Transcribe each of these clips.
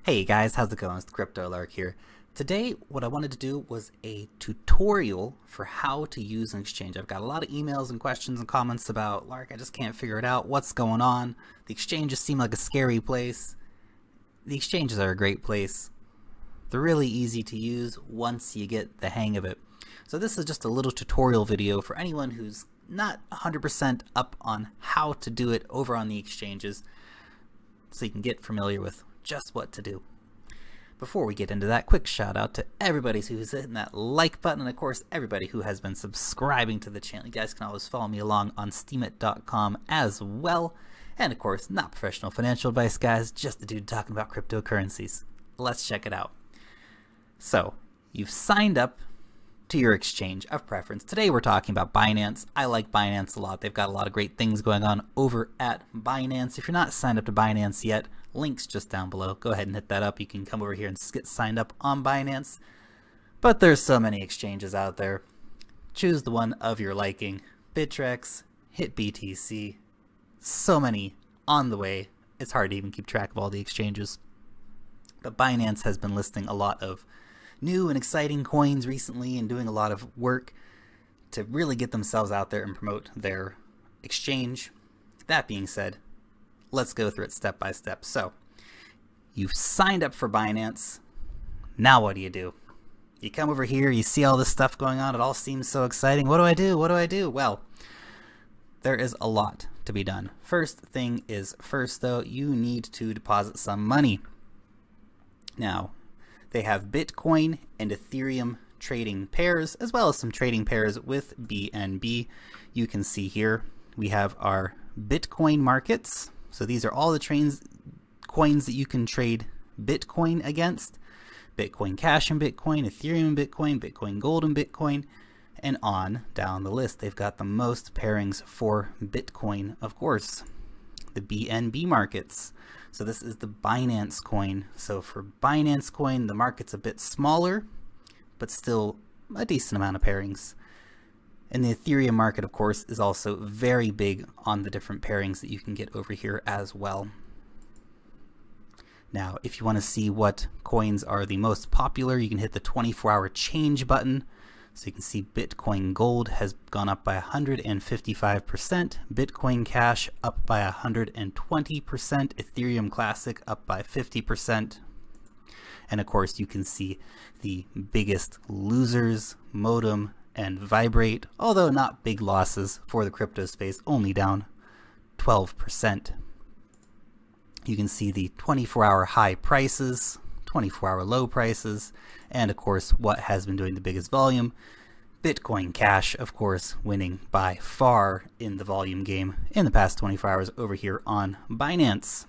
Hey guys, how's it going? It's the Crypto Lark here. Today, what I wanted to do was a tutorial for how to use an exchange. I've got a lot of emails and questions and comments about, Lark, I just can't figure it out. What's going on? The exchanges seem like a scary place. The exchanges are a great place. They're really easy to use once you get the hang of it. So this is just a little tutorial video for anyone who's not 100% up on how to do it over on the exchanges, so you can get familiar with just what to do. Before we get into that, quick shout out to everybody who's hitting that like button, and of course everybody who has been subscribing to the channel. You guys can always follow me along on steemit.com as well. And of course, not professional financial advice, guys, just a dude talking about cryptocurrencies. Let's check it out. So, you've signed up to your exchange of preference. Today we're talking about Binance. I like Binance a lot. They've got a lot of great things going on over at Binance. If you're not signed up to Binance yet, link's just down below. Go ahead and hit that up. You can come over here and get signed up on Binance. But there's so many exchanges out there. Choose the one of your liking. Bittrex, hit BTC. So many on the way. It's hard to even keep track of all the exchanges. But Binance has been listing a lot of new and exciting coins recently and doing a lot of work to really get themselves out there and promote their exchange. That being said, let's go through it step by step. So, you've signed up for Binance. Now what do? You come over here, you see all this stuff going on, it all seems so exciting. What do I do? What do I do? Well, there is a lot to be done. First thing is first though, you need to deposit some money. Now, they have Bitcoin and Ethereum trading pairs, as well as some trading pairs with BNB. You can see here we have our Bitcoin markets. So these are all the coins that you can trade Bitcoin against. Bitcoin Cash and Bitcoin, Ethereum and Bitcoin, Bitcoin Gold and Bitcoin, and on down the list. They've got the most pairings for Bitcoin, of course. The BNB markets. So this is the Binance coin. So for Binance coin, the market's a bit smaller, but still a decent amount of pairings. And the Ethereum market, of course, is also very big on the different pairings that you can get over here as well. Now, if you want to see what coins are the most popular, you can hit the 24-hour change button. So you can see Bitcoin Gold has gone up by 155%, Bitcoin Cash up by 120%, Ethereum Classic up by 50%. And of course, you can see the biggest losers, Modem and Vibrate, although not big losses for the crypto space, only down 12%. You can see the 24-hour high prices, 24-hour low prices, and of course what has been doing the biggest volume. Bitcoin Cash, of course, winning by far in the volume game in the past 24 hours over here on Binance.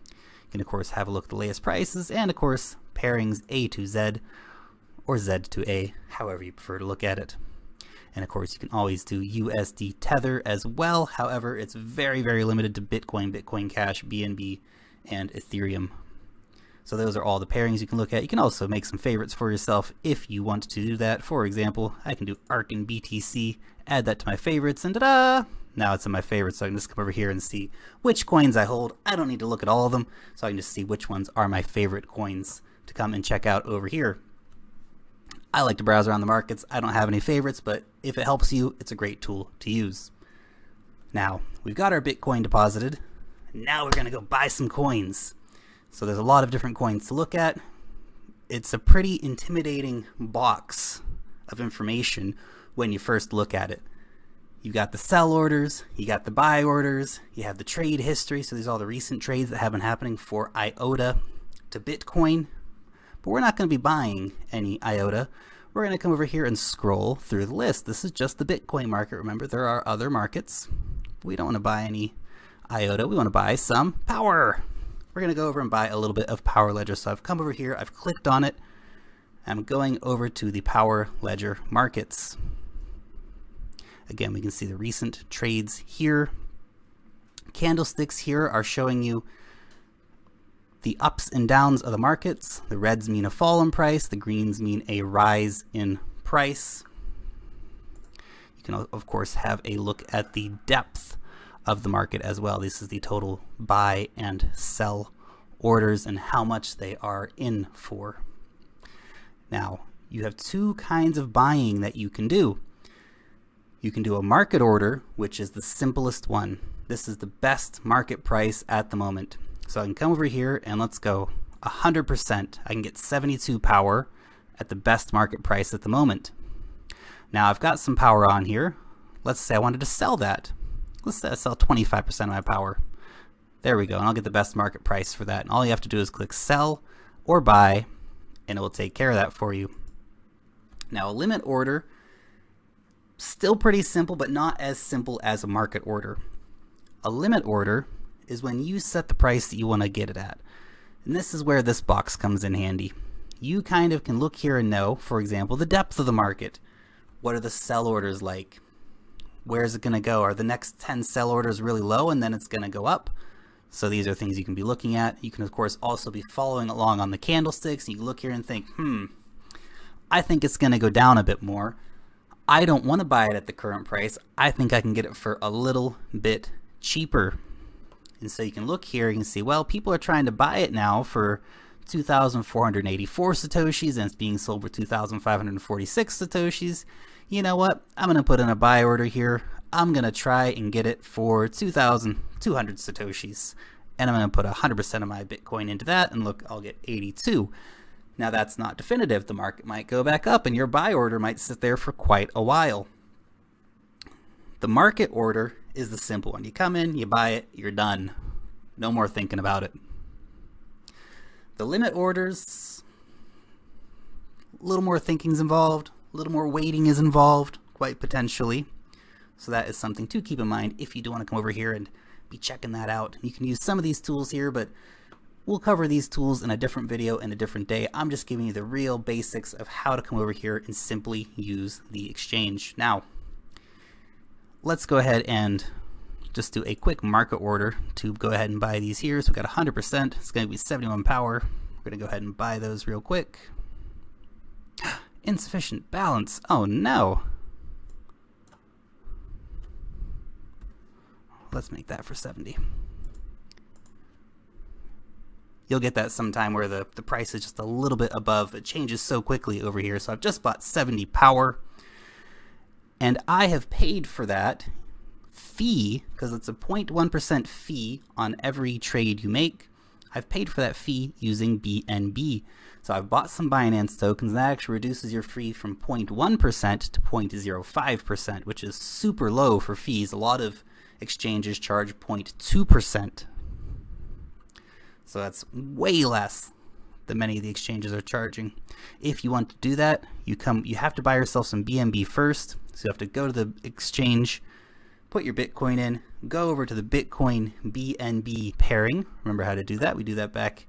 You can of course have a look at the latest prices and of course pairings A to Z or Z to A, however you prefer to look at it. And of course you can always do USD Tether as well. However, it's very, very limited to Bitcoin, Bitcoin Cash, BNB, and Ethereum. So those are all the pairings you can look at. You can also make some favorites for yourself if you want to do that. For example, I can do ARK and BTC, add that to my favorites, and ta-da! Now it's in my favorites, so I can just come over here and see which coins I hold. I don't need to look at all of them, so I can just see which ones are my favorite coins to come and check out over here. I like to browse around the markets. I don't have any favorites, but if it helps you, it's a great tool to use. Now, we've got our Bitcoin deposited. Now we're going to go buy some coins. So there's a lot of different coins to look at. It's a pretty intimidating box of information when you first look at it. You got the sell orders, you got the buy orders, you have the trade history. So these are all the recent trades that have been happening for IOTA to Bitcoin. But we're not going to be buying any IOTA. We're going to come over here and scroll through the list. This is just the Bitcoin market. Remember, there are other markets. We don't want to buy any IOTA. We want to buy some power. We're going to go over and buy a little bit of Power Ledger. So I've come over here, I've clicked on it. I'm going over to the Power Ledger markets. Again, we can see the recent trades here. Candlesticks here are showing you the ups and downs of the markets. The reds mean a fall in price. The greens mean a rise in price. You can, of course, have a look at the depth of the market as well. This is the total buy and sell orders and how much they are in for. Now, you have two kinds of buying that you can do. You can do a market order, which is the simplest one. This is the best market price at the moment. So I can come over here and let's go 100%. I can get 72 power at the best market price at the moment. Now I've got some power on here. Let's say I wanted to sell that. Let's say I sell 25% of my power. There we go, and I'll get the best market price for that. And all you have to do is click sell or buy, and it will take care of that for you. Now a limit order, still pretty simple, but not as simple as a market order. A limit order is when you set the price that you want to get it at. And this is where this box comes in handy. You kind of can look here and know, for example, the depth of the market. What are the sell orders like? Where is it going to go? Are the next 10 sell orders really low and then it's going to go up? So these are things you can be looking at. You can, of course, also be following along on the candlesticks. You can look here and think, I think it's going to go down a bit more. I don't want to buy it at the current price. I think I can get it for a little bit cheaper. And so you can look here, you can see, well, people are trying to buy it now for 2,484 Satoshis and it's being sold for 2,546 Satoshis. You know what? I'm going to put in a buy order here. I'm going to try and get it for 2,200 Satoshis. And I'm going to put 100% of my Bitcoin into that and look, I'll get 82. Now that's not definitive. The market might go back up and your buy order might sit there for quite a while. The market order is the simple one. You come in, you buy it, you're done. No more thinking about it. The limit orders, a little more thinking's involved, a little more waiting is involved, quite potentially. So that is something to keep in mind if you do want to come over here and be checking that out. You can use some of these tools here, but we'll cover these tools in a different video in a different day. I'm just giving you the real basics of how to come over here and simply use the exchange. Now, let's go ahead and just do a quick market order to go ahead and buy these here. So we've got 100%. It's going to be 71 power. We're going to go ahead and buy those real quick. Insufficient balance. Oh no. Let's make that for 70. You'll get that sometime where the price is just a little bit above. It changes so quickly over here. So I've just bought 70 power. And I have paid for that fee, because it's a 0.1% fee on every trade you make. I've paid for that fee using BNB. So I've bought some Binance tokens, and that actually reduces your fee from 0.1% to 0.05%, which is super low for fees. A lot of exchanges charge 0.2%. So that's way less than many of the exchanges are charging. If you want to do that, you have to buy yourself some BNB first. So you have to go to the exchange, put your Bitcoin in, go over to the Bitcoin BNB pairing. Remember how to do that. We do that back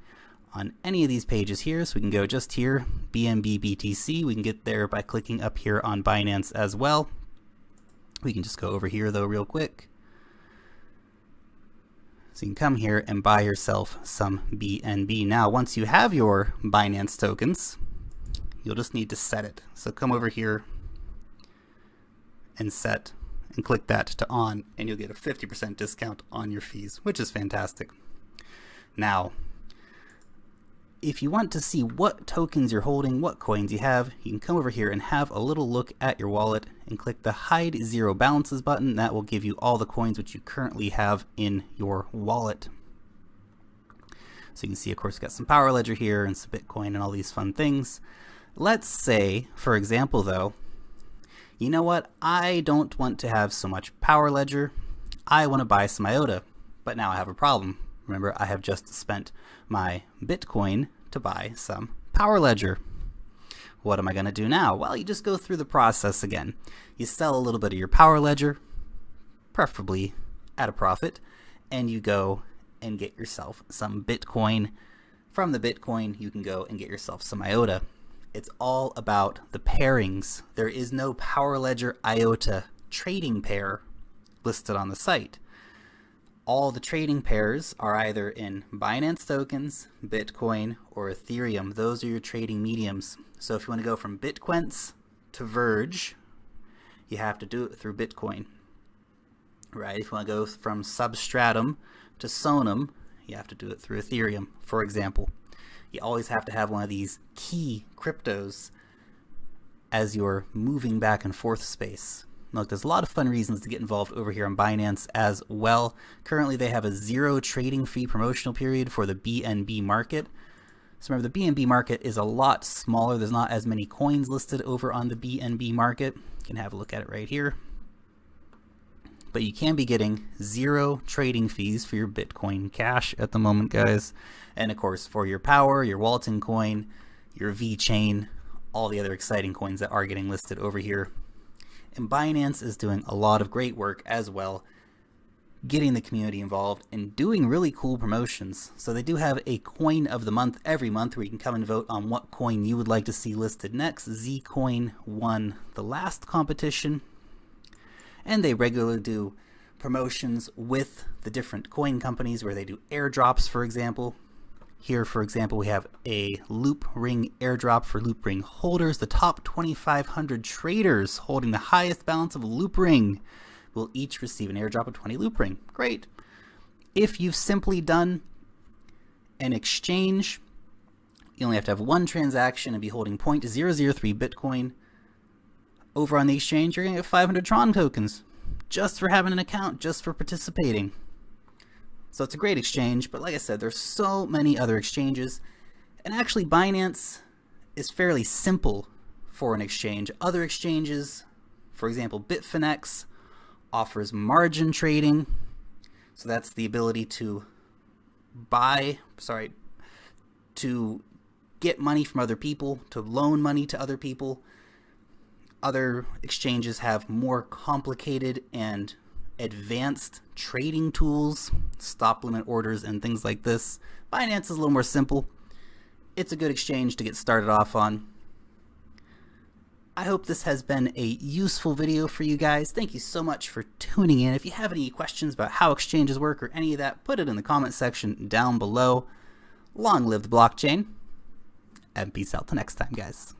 on any of these pages here. So we can go just here, BNB BTC. We can get there by clicking up here on Binance as well. We can just go over here though real quick. So you can come here and buy yourself some BNB. Now, once you have your Binance tokens, you'll just need to set it. So come over here and set and click that to on, and you'll get a 50% discount on your fees, which is fantastic. Now, if you want to see what tokens you're holding, what coins you have, you can come over here and have a little look at your wallet and click the hide zero balances button. That will give you all the coins which you currently have in your wallet. So you can see, of course, we've got some Power Ledger here and some Bitcoin and all these fun things. Let's say, for example, though, you know what? I don't want to have so much Power Ledger. I want to buy some IOTA, but now I have a problem. Remember, I have just spent my Bitcoin to buy some Power Ledger. What am I going to do now? Well, you just go through the process again. You sell a little bit of your Power Ledger, preferably at a profit, and you go and get yourself some Bitcoin. From the Bitcoin, you can go and get yourself some IOTA. It's all about the pairings. There is no Power Ledger IOTA trading pair listed on the site. All the trading pairs are either in Binance tokens, Bitcoin, or Ethereum. Those are your trading mediums. So if you want to go from Bitquents to Verge, you have to do it through Bitcoin. Right? If you want to go from Substratum to Sonum, you have to do it through Ethereum, for example. You always have to have one of these key cryptos as you're moving back and forth space. Look, there's a lot of fun reasons to get involved over here on Binance as well. Currently, they have a 0 trading fee promotional period for the BNB market. So remember, the BNB market is a lot smaller. There's not as many coins listed over on the BNB market. You can have a look at it right here. But you can be getting 0 trading fees for your Bitcoin Cash at the moment, guys. And of course, for your Power, your Walton coin, your VeChain, all the other exciting coins that are getting listed over here. And Binance is doing a lot of great work as well, getting the community involved and doing really cool promotions. So they do have a coin of the month every month where you can come and vote on what coin you would like to see listed next. Zcoin won the last competition. And they regularly do promotions with the different coin companies where they do airdrops, for example. Here, for example, we have a Loop Ring airdrop for Loop Ring holders. The top 2,500 traders holding the highest balance of Loop Ring will each receive an airdrop of 20 Loop Ring. Great. If you've simply done an exchange, you only have to have one transaction and be holding 0.003 Bitcoin. Over on the exchange, you're going to get 500 Tron tokens just for having an account, just for participating. So it's a great exchange, but like I said, there's so many other exchanges. And actually, Binance is fairly simple for an exchange. Other exchanges, for example, Bitfinex, offers margin trading. So that's the ability to to get money from other people, to loan money to other people. Other exchanges have more complicated and advanced trading tools, stop limit orders and things like this. Binance is a little more simple. It's a good exchange to get started off on. I hope this has been a useful video for you guys. Thank you so much for tuning in. If you have any questions about how exchanges work or any of that, put it in the comment section down below. Long live the blockchain, and peace out till next time, guys.